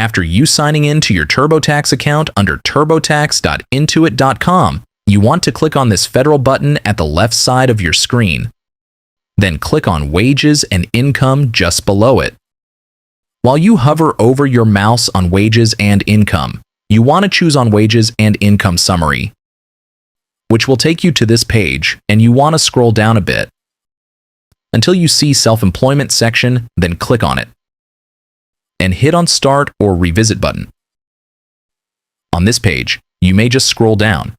After you signing in to your TurboTax account under turbotax.intuit.com, you want to click on this federal button at the left side of your screen. Then click on Wages and Income just below it. While you hover over your mouse on Wages and Income, you want to choose on Wages and Income Summary, which will take you to this page, and you want to scroll down a bit until you see Self-Employment section, then click on it and hit on Start or Revisit button. On this page, you may just scroll down.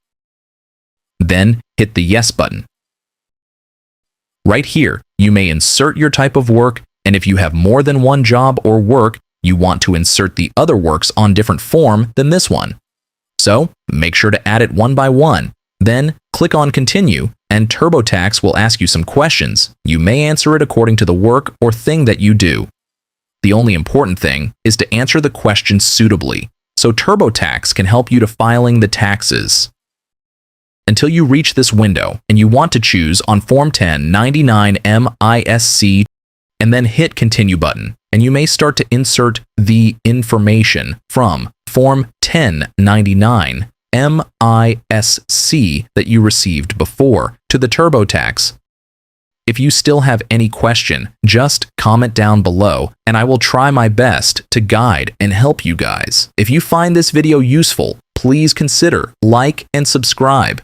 Then hit the Yes button. Right here, you may insert your type of work, and if you have more than one job or work, you want to insert the other works on different form than this one. So make sure to add it one by one. Then click on Continue, and TurboTax will ask you some questions. You may answer it according to the work or thing that you do. The only important thing is to answer the question suitably, so TurboTax can help you to filing the taxes. Until you reach this window and you want to choose on Form 1099 MISC and then hit Continue button, and you may start to insert the information from Form 1099 MISC that you received before to the TurboTax. If you still have any question, just comment down below and I will try my best to guide and help you guys. If you find this video useful, please consider like and subscribe.